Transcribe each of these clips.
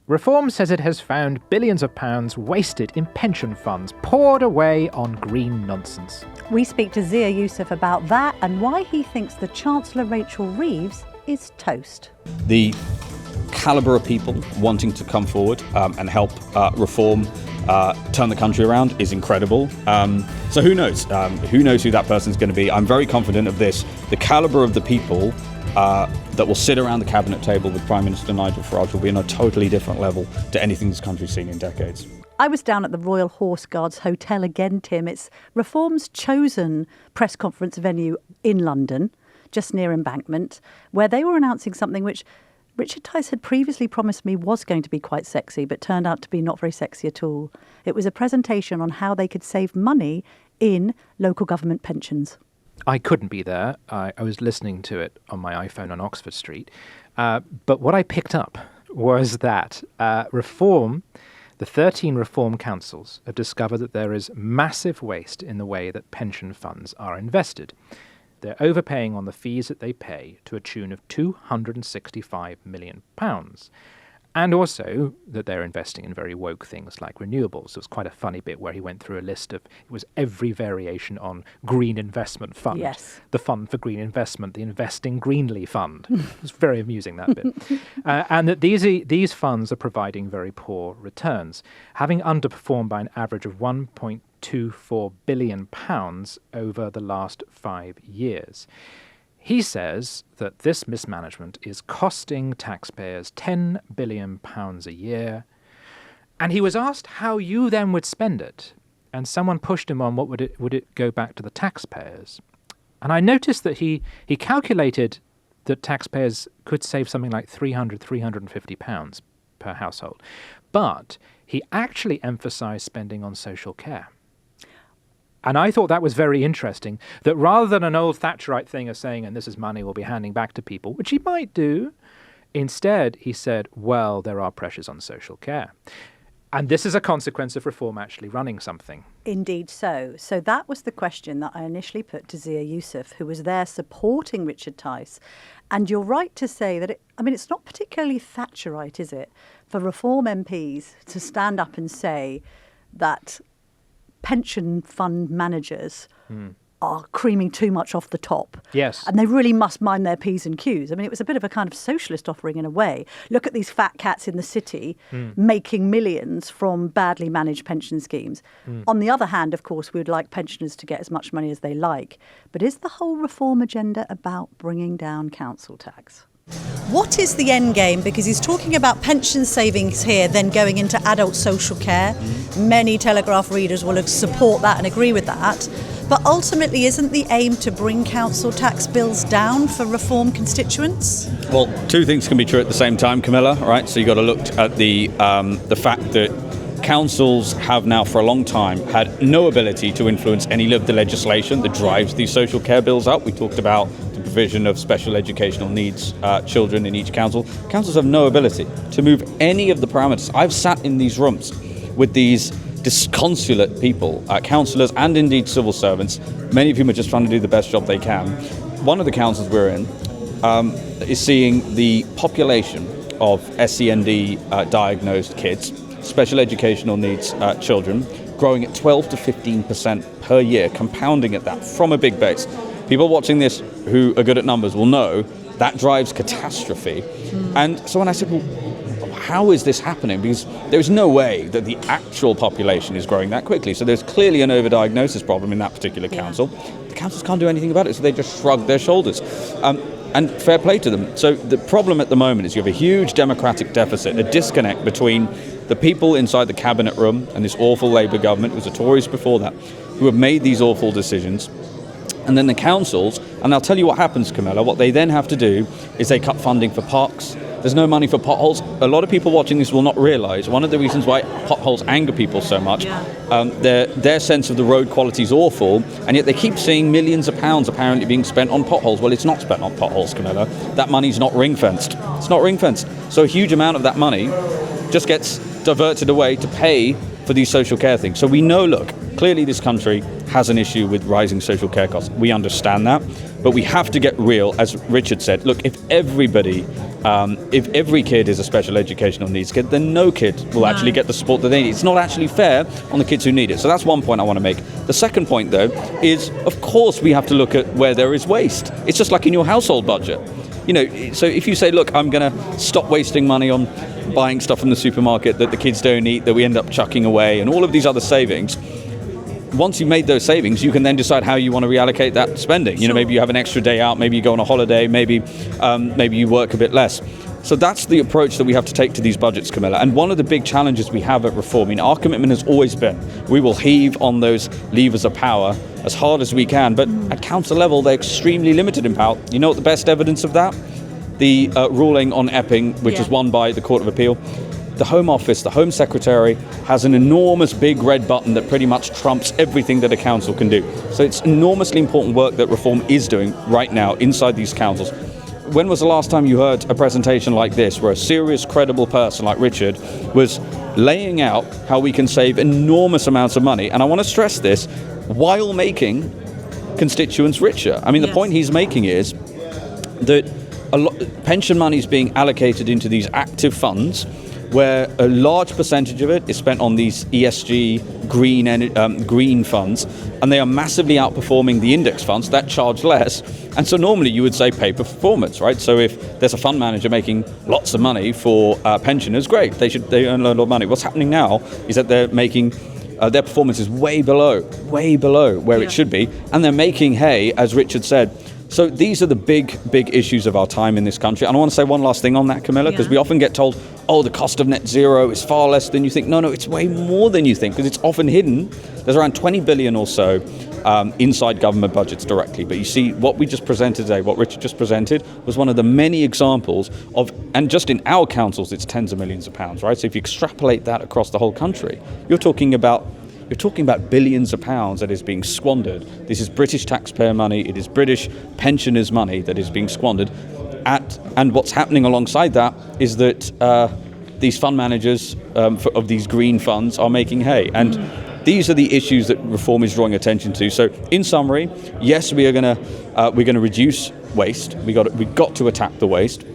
Reform says it has found billions of pounds wasted in pension funds, poured away on green nonsense. We speak to Zia Yusuf about that and why he thinks the Chancellor Rachel Reeves is toast. The calibre of people wanting to come forward and help reform turn the country around is incredible. So who knows? Who knows who that person's going to be? I'm very confident of this. The calibre of the people that will sit around the cabinet table with Prime Minister Nigel Farage will be on a totally different level to anything this country's seen in decades. I was down at the Royal Horse Guards Hotel again, Tim. It's Reform's chosen press conference venue in London, just near Embankment, where they were announcing something which Richard Tice had previously promised me was going to be quite sexy, but turned out to be not very sexy at all. It was a presentation on how they could save money in local government pensions. I couldn't be there. I was listening to it on my iPhone on Oxford Street. But what I picked up was that Reform, the 13 Reform councils, have discovered that there is massive waste in the way that pension funds are invested. They're overpaying on the fees that they pay to a tune of £265 million. And also that they're investing in very woke things like renewables. It was quite a funny bit where he went through a list of, it was every variation on green investment fund. Yes. The fund for green investment, the Investing Greenly fund. It was very amusing, that bit. And that these funds are providing very poor returns, having underperformed by an average of £1.24 billion over the last 5 years. He says that this mismanagement is costing taxpayers £10 billion a year. And he was asked how you then would spend it. And someone pushed him on what would it go back to the taxpayers. And I noticed that he calculated that taxpayers could save something like £350 per household. But he actually emphasised spending on social care. And I thought that was very interesting, that rather than an old Thatcherite thing of saying, and this is money we'll be handing back to people, which he might do, instead he said, well, there are pressures on social care. And this is a consequence of Reform actually running something. Indeed so. So that was the question that I initially put to Zia Yusuf, who was there supporting Richard Tice. And you're right to say that, it's not particularly Thatcherite, is it, for Reform MPs to stand up and say that pension fund managers are creaming too much off the top. Yes. And they really must mind their P's and Q's. It was a bit of a kind of socialist offering in a way. Look at these fat cats in the city making millions from badly managed pension schemes. On the other hand, of course, we would like pensioners to get as much money as they like. But is the whole Reform agenda about bringing down council tax? What is the end game? Because he's talking about pension savings here, then going into adult social care. Many Telegraph readers will support that and agree with that. But ultimately, isn't the aim to bring council tax bills down for Reform constituents? Well, two things can be true at the same time, Camilla, right? So you've got to look at the fact that councils have now for a long time had no ability to influence any of the legislation that drives these social care bills up. We talked about the provision of special educational needs children in each council. Councils have no ability to move any of the parameters. I've sat in these rooms with these disconsolate people, councillors and indeed civil servants, many of whom are just trying to do the best job they can. One of the councils we're in is seeing the population of SEND diagnosed kids, special educational needs children, growing at 12 to 15% per year, compounding at that from a big base. People watching this who are good at numbers will know that drives catastrophe. And so when I said, well, how is this happening? Because there's no way that the actual population is growing that quickly. So there's clearly an overdiagnosis problem in that particular council. The councils can't do anything about it, so they just shrug their shoulders. And fair play to them. So the problem at the moment is you have a huge democratic deficit, a disconnect between the people inside the cabinet room and this awful Labour government, it was the Tories before that, who have made these awful decisions, and then the councils. And I'll tell you what happens, Camilla. What they then have to do is they cut funding for parks. There's no money for potholes. A lot of people watching this will not realise one of the reasons why potholes anger people so much, their sense of the road quality is awful, and yet they keep seeing millions of pounds apparently being spent on potholes. Well, it's not spent on potholes, Camilla. That money's not ring-fenced. It's not ring-fenced. So a huge amount of that money just gets diverted away to pay for these social care things. So we know, look, clearly this country has an issue with rising social care costs. We understand that. But we have to get real, as Richard said. Look, if every kid is a special educational needs kid, then no kid will actually get the support that they need. It's not actually fair on the kids who need it. So that's one point I want to make. The second point, though, is of course we have to look at where there is waste. It's just like in your household budget. So if you say, look, I'm going to stop wasting money on buying stuff from the supermarket that the kids don't eat, that we end up chucking away, and all of these other savings, once you've made those savings, you can then decide how you want to reallocate that spending. Maybe you have an extra day out, maybe you go on a holiday, maybe you work a bit less. So that's the approach that we have to take to these budgets, Camilla. And one of the big challenges we have at Reform, our commitment has always been, we will heave on those levers of power as hard as we can, but at council level, they're extremely limited in power. You know what the best evidence of that? The ruling on Epping, which was won by the Court of Appeal. The Home Office, the Home Secretary, has an enormous big red button that pretty much trumps everything that a council can do. So it's enormously important work that Reform is doing right now inside these councils. When was the last time you heard a presentation like this, where a serious, credible person like Richard was laying out how we can save enormous amounts of money? And I want to stress this, while making constituents richer. The point he's making is that pension money is being allocated into these active funds, where a large percentage of it is spent on these ESG green funds, and they are massively outperforming the index funds that charge less. And so normally you would say pay for performance, right? So if there's a fund manager making lots of money for pensioners, great, they earn a lot of money. What's happening now is that they're making their performance is way below where it should be, and they're making hay, as Richard said. So these are the big issues of our time in this country. And I want to say one last thing on that, Camilla, because we often get told, the cost of net zero is far less than you think. No, it's way more than you think, because it's often hidden. There's around 20 billion or so inside government budgets directly. But you see, what we just presented today, what Richard just presented, was one of the many examples of, and just in our councils, it's tens of millions of pounds, right? So if you extrapolate that across the whole country, you're talking about billions of pounds that is being squandered. This is British taxpayer money. It is British pensioners' money that is being squandered. And what's happening alongside that is that these fund managers of these green funds are making hay. And these are the issues that Reform is drawing attention to. So, in summary, yes, we're going to reduce waste. We've got to attack the waste.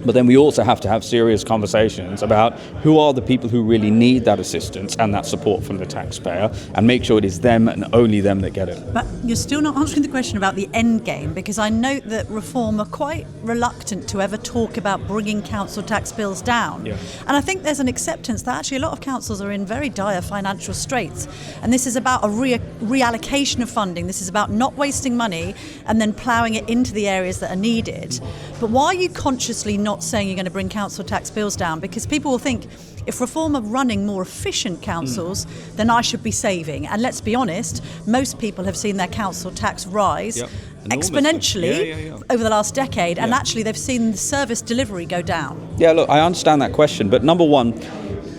But then we also have to have serious conversations about who are the people who really need that assistance and that support from the taxpayer, and make sure it is them and only them that get it. But you're still not answering the question about the end game, because I note that Reform are quite reluctant to ever talk about bringing council tax bills down. Yeah. And I think there's an acceptance that actually a lot of councils are in very dire financial straits. And this is about a reallocation of funding. This is about not wasting money and then ploughing it into the areas that are needed. But why are you consciously not saying you're going to bring council tax bills down? Because people will think, if Reform are running more efficient councils, then I should be saving. And let's be honest, most people have seen their council tax rise exponentially over the last decade, and actually they've seen the service delivery go down. Yeah, look, I understand that question, but number one,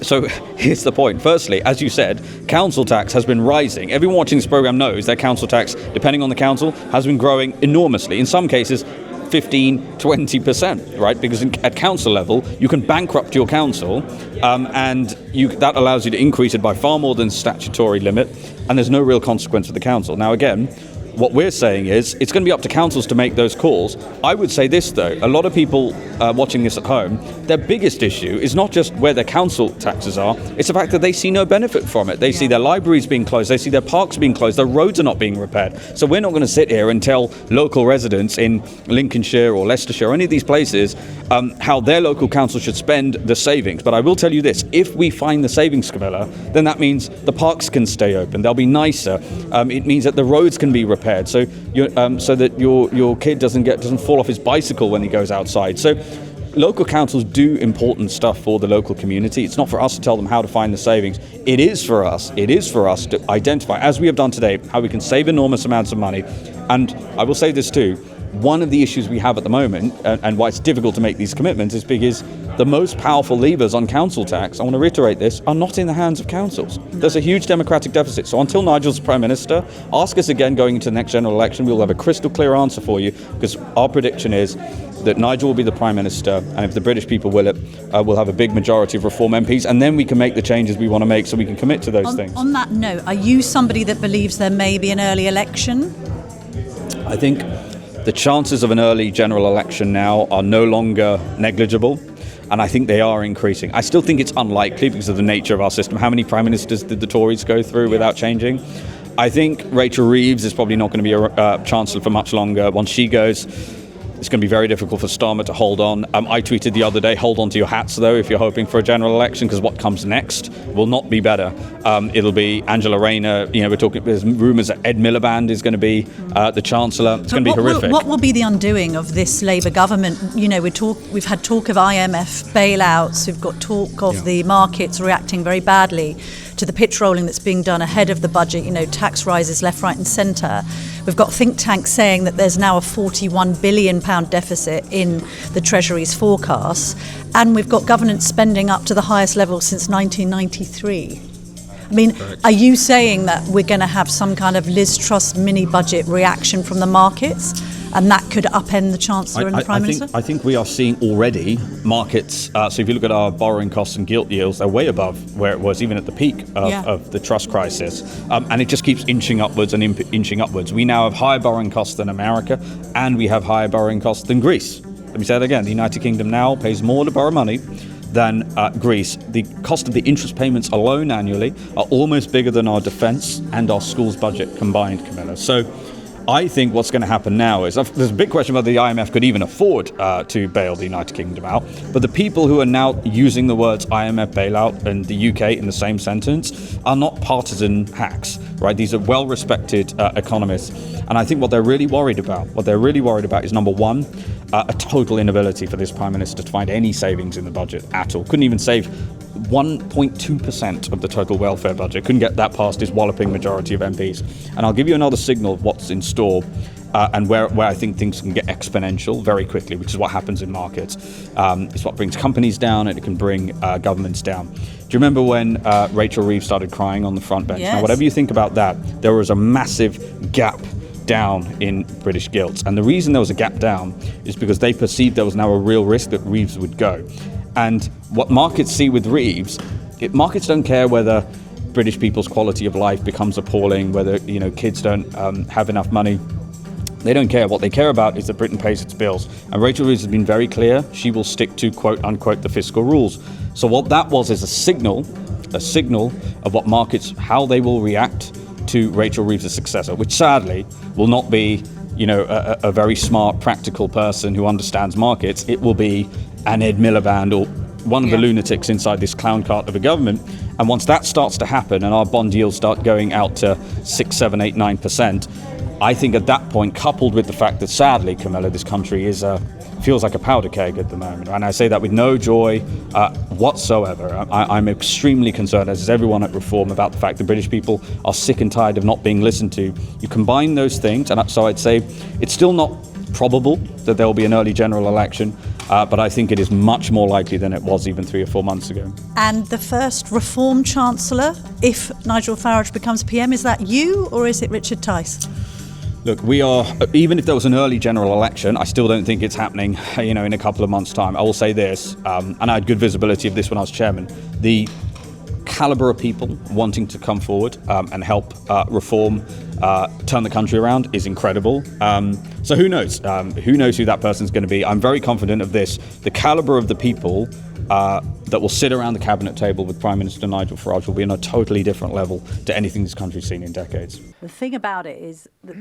so here's the point. Firstly, as you said, council tax has been rising. Everyone watching this program knows that council tax, depending on the council, has been growing enormously. In some cases, 15, 20%, right? Because at council level, you can bankrupt your council, and that allows you to increase it by far more than statutory limit, and there's no real consequence for the council. Now, again, what we're saying is it's going to be up to councils to make those calls. I would say this, though. A lot of people watching this at home, their biggest issue is not just where their council taxes are, it's the fact that they see no benefit from it. They see their libraries being closed, they see their parks being closed, their roads are not being repaired. So we're not going to sit here and tell local residents in Lincolnshire or Leicestershire or any of these places how their local council should spend the savings. But I will tell you this, if we find the savings, Camilla, then that means the parks can stay open, they'll be nicer. It means that the roads can be repaired. So that your kid doesn't fall off his bicycle when he goes outside. So local councils do important stuff for the local community. It's not for us to tell them how to find the savings. It is for us to identify, as we have done today, how we can save enormous amounts of money. And I will say this too, one of the issues we have at the moment, and why it's difficult to make these commitments, is because the most powerful levers on council tax, I want to reiterate this, are not in the hands of councils. There's a huge democratic deficit. So until Nigel's Prime Minister, ask us again going into the next general election, we'll have a crystal clear answer for you, because our prediction is that Nigel will be the Prime Minister, and if the British people will it, we'll have a big majority of Reform MPs, and then we can make the changes we want to make so we can commit to those things. On that note, are you somebody that believes there may be an early election? I think The chances of an early general election now are no longer negligible, and I think they are increasing. I still think it's unlikely because of the nature of our system. How many prime ministers did the Tories go through without changing? I think Rachel Reeves is probably not going to be a chancellor for much longer. Once she goes, it's going to be very difficult for Starmer to hold on. I tweeted the other day, hold on to your hats, though, if you're hoping for a general election, because what comes next will not be better. It'll be Angela Rayner. There's rumours that Ed Miliband is going to be the chancellor. It's going to be horrific. What will be the undoing of this Labour government? We've had talk of IMF bailouts. We've got talk of the markets reacting very badly to the pitch rolling that's being done ahead of the budget, tax rises left, right and centre. We've got think tanks saying that there's now a £41 billion deficit in the Treasury's forecasts, and we've got government spending up to the highest level since 1993. I mean, are you saying that we're going to have some kind of Liz Truss mini-budget reaction from the markets, and that could upend the Chancellor and the Prime Minister? I think we are seeing already markets, so if you look at our borrowing costs and gilt yields, they're way above where it was even at the peak of the Truss crisis. And it just keeps inching upwards and inching upwards. We now have higher borrowing costs than America, and we have higher borrowing costs than Greece. Let me say that again. The United Kingdom now pays more to borrow money than Greece. The cost of the interest payments alone annually are almost bigger than our defence and our schools budget combined, Camilla. So I think what's going to happen now is, there's a big question whether the IMF could even afford to bail the United Kingdom out. But the people who are now using the words IMF bailout and the UK in the same sentence are not partisan hacks, right? These are well-respected economists. And I think what they're really worried about is, number one, a total inability for this Prime Minister to find any savings in the budget at all. Couldn't even save 1.2% of the total welfare budget. Couldn't get that past his walloping majority of MPs. And I'll give you another signal of what's in store and where I think things can get exponential very quickly, which is what happens in markets. It's what brings companies down, and it can bring governments down. Do you remember when Rachel Reeves started crying on the front bench? Yes. Now, whatever you think about that, there was a massive gap down in British gilts. And the reason there was a gap down is because they perceived there was now a real risk that Reeves would go. And what markets see with Reeves, markets don't care whether British people's quality of life becomes appalling, whether kids don't have enough money. They don't care. What they care about is that Britain pays its bills. And Rachel Reeves has been very clear. She will stick to, quote unquote, the fiscal rules. So what that was is a signal of what markets, how they will react to Rachel Reeves' successor, which sadly will not be, a very smart, practical person who understands markets. It will be an Ed Miliband or one of the lunatics inside this clown cart of a government. And once that starts to happen and our bond yields start going out to 6, 7, 8, 9%, I think at that point, coupled with the fact that sadly, Camilla, this country feels like a powder keg at the moment. And I say that with no joy whatsoever. I'm extremely concerned, as is everyone at Reform, about the fact that British people are sick and tired of not being listened to. You combine those things, and so I'd say it's still not probable that there will be an early general election, but I think it is much more likely than it was even 3 or 4 months ago. And the first Reform Chancellor, if Nigel Farage becomes PM, is that you or is it Richard Tice? Look, we are, even if there was an early general election, I still don't think it's happening, in a couple of months' time. I will say this, and I had good visibility of this when I was chairman, the calibre of people wanting to come forward and help reform, turn the country around is incredible. So who knows? Who knows who that person's going to be? I'm very confident of this. The calibre of the people that will sit around the cabinet table with Prime Minister Nigel Farage will be on a totally different level to anything this country's seen in decades. The thing about it is that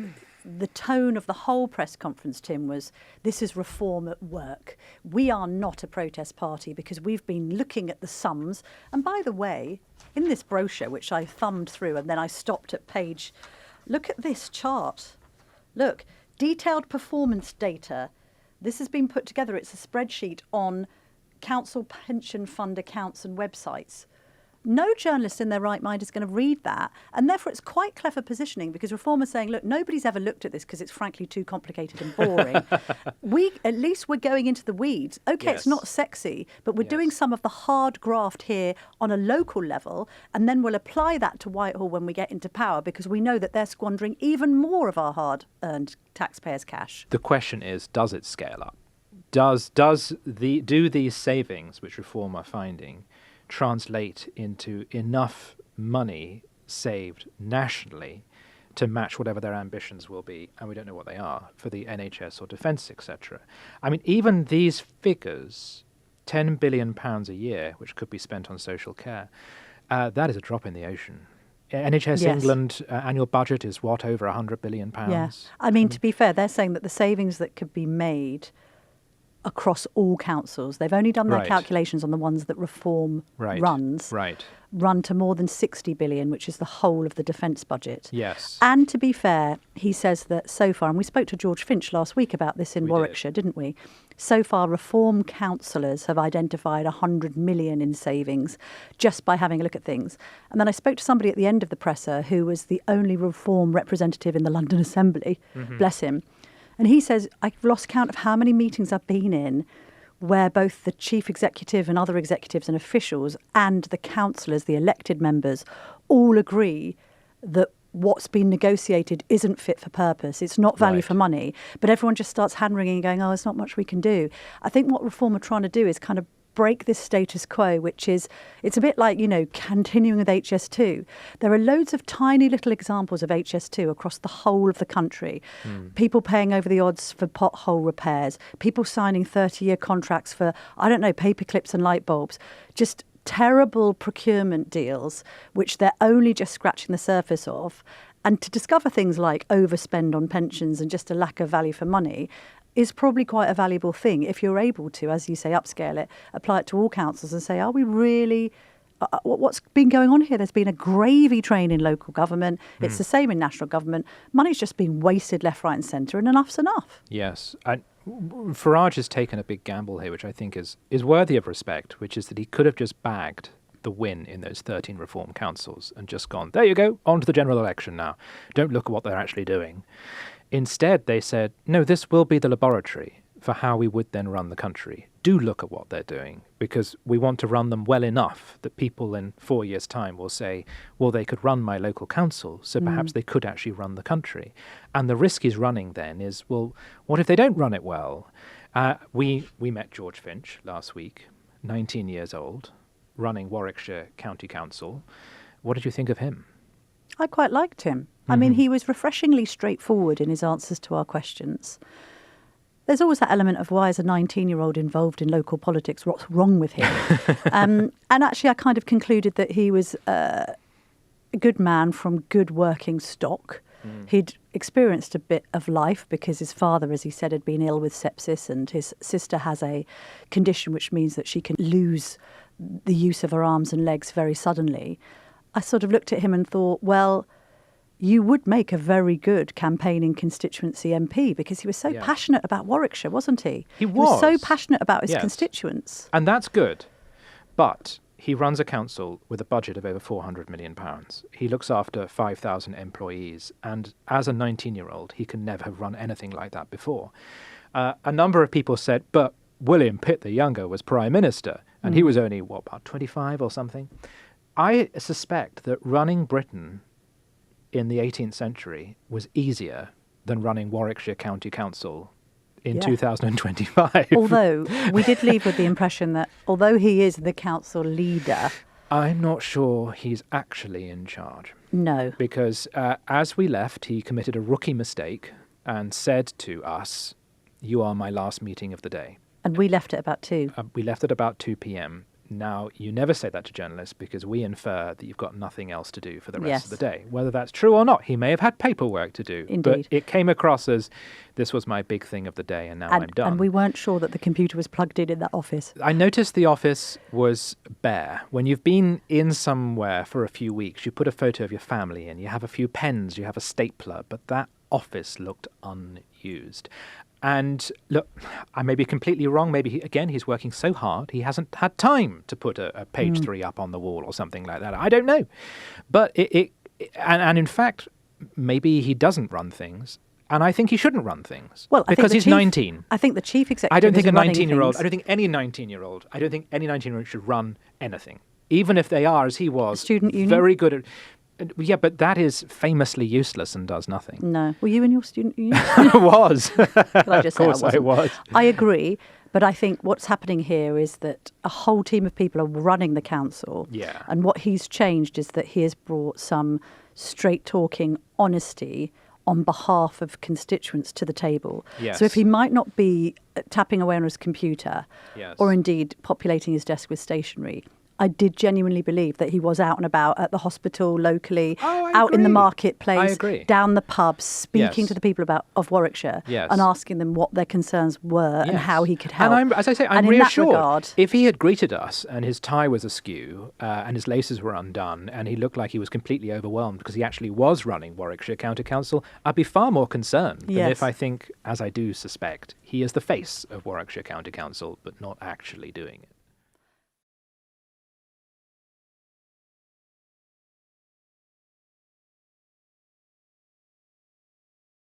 the tone of the whole press conference, Tim, was this is reform at work. We are not a protest party because we've been looking at the sums. And by the way, in this brochure, which I thumbed through and then I stopped at page, look at this chart. Look, detailed performance data. This has been put together. It's a spreadsheet on council pension fund accounts and websites. No journalist in their right mind is going to read that. And therefore, it's quite clever positioning because Reform is saying, look, nobody's ever looked at this because it's frankly too complicated and boring. At least we're going into the weeds. OK, It's not sexy, but we're doing some of the hard graft here on a local level. And then we'll apply that to Whitehall when we get into power because we know that they're squandering even more of our hard-earned taxpayers' cash. The question is, does it scale up? Do these savings, which Reform are finding, translate into enough money saved nationally to match whatever their ambitions will be, and we don't know what they are, for the NHS or defence, etc. I mean, even these figures, £10 billion a year, which could be spent on social care, that is a drop in the ocean. NHS England annual budget is over £100 billion. Yeah. I mean, to be fair, they're saying that the savings that could be made across all councils, they've only done their calculations on the ones that reform runs, run to more than 60 billion, which is the whole of the defence budget. Yes. And to be fair, he says that so far, and we spoke to George Finch last week about this in Warwickshire, didn't we? So far, reform councillors have identified 100 million in savings just by having a look at things. And then I spoke to somebody at the end of the presser who was the only reform representative in the London Assembly, bless him. And he says, I've lost count of how many meetings I've been in where both the chief executive and other executives and officials and the councillors, the elected members, all agree that what's been negotiated isn't fit for purpose. It's not value for money. But everyone just starts hand-wringing and going, oh, there's not much we can do. I think what Reform are trying to do is kind of break this status quo, which is, it's a bit like, continuing with HS2. There are loads of tiny little examples of HS2 across the whole of the country. People paying over the odds for pothole repairs, people signing 30-year contracts for, paper clips and light bulbs. Just terrible procurement deals, which they're only just scratching the surface of. And to discover things like overspend on pensions and just a lack of value for money is probably quite a valuable thing if you're able to, as you say, upscale it, apply it to all councils and say, are we really... what's been going on here? There's been a gravy train in local government. It's the same in national government. Money's just being wasted left, right and centre, and enough's enough. Yes. Farage has taken a big gamble here, which I think is worthy of respect, which is that he could have just bagged the win in those 13 reform councils and just gone, there you go, on to the general election now. Don't look at what they're actually doing. Instead, they said, no, this will be the laboratory for how we would then run the country. Do look at what they're doing, because we want to run them well enough that people in 4 years' time will say, well, they could run my local council, so perhaps they could actually run the country. And the risk he's running then is, well, what if they don't run it well? We met George Finch last week, 19 years old, running Warwickshire County Council. What did you think of him? I quite liked him. I mean, he was refreshingly straightforward in his answers to our questions. There's always that element of why is a 19-year-old involved in local politics? What's wrong with him? And actually, I kind of concluded that he was a good man from good working stock. He'd experienced a bit of life because his father, as he said, had been ill with sepsis, and his sister has a condition which means that she can lose the use of her arms and legs very suddenly. I sort of looked at him and thought, well, you would make a very good campaigning constituency MP, because he was so passionate about Warwickshire, wasn't he? He was so passionate about his constituents. And that's good. But he runs a council with a budget of over £400 million. He looks after 5,000 employees. And as a 19-year-old, he can never have run anything like that before. A number of people said, but William Pitt the Younger was Prime Minister, and he was only, about 25 or something? I suspect that running Britain in the 18th century was easier than running Warwickshire County Council in 2025. Although we did leave with the impression that although he is the council leader, I'm not sure he's actually in charge. No. Because as we left, he committed a rookie mistake and said to us, you are my last meeting of the day. And we left at about 2. We left at about 2 p.m. Now, you never say that to journalists because we infer that you've got nothing else to do for the rest of the day. Whether that's true or not, he may have had paperwork to do. Indeed. But it came across as, this was my big thing of the day and now I'm done. And we weren't sure that the computer was plugged in that office. I noticed the office was bare. When you've been in somewhere for a few weeks, you put a photo of your family in, you have a few pens, you have a stapler, but that office looked unused. And look, I may be completely wrong. Maybe, he's working so hard, he hasn't had time to put a page 3 up on the wall or something like that. I don't know. But and in fact, maybe he doesn't run things. And I think he shouldn't run things. Well, because he's 19. I think the chief executive I don't think is a 19-year-old, things. I don't think any 19-year-old should run anything. Even if they are, as he was, student union? Very good at... Yeah, but that is famously useless and does nothing. No. Were you in your student union? I was. I just of course I I was. I agree, but I think what's happening here is that a whole team of people are running the council. Yeah. And what he's changed is that he has brought some straight-talking honesty on behalf of constituents to the table. Yes. So if he might not be tapping away on his computer Yes. or indeed populating his desk with stationery, I did genuinely believe that he was out and about at the hospital locally, Oh, I out in the agree. marketplace, I agree. down the pubs, speaking Yes. to the people of Warwickshire Yes. and asking them what their concerns were and Yes. how he could help. And as I say, I'm and in reassured. that regard, If he had greeted us and his tie was askew and his laces were undone and he looked like he was completely overwhelmed because he actually was running Warwickshire County Council, I'd be far more concerned than Yes. if I think, as I do suspect, he is the face of Warwickshire County Council but not actually doing it.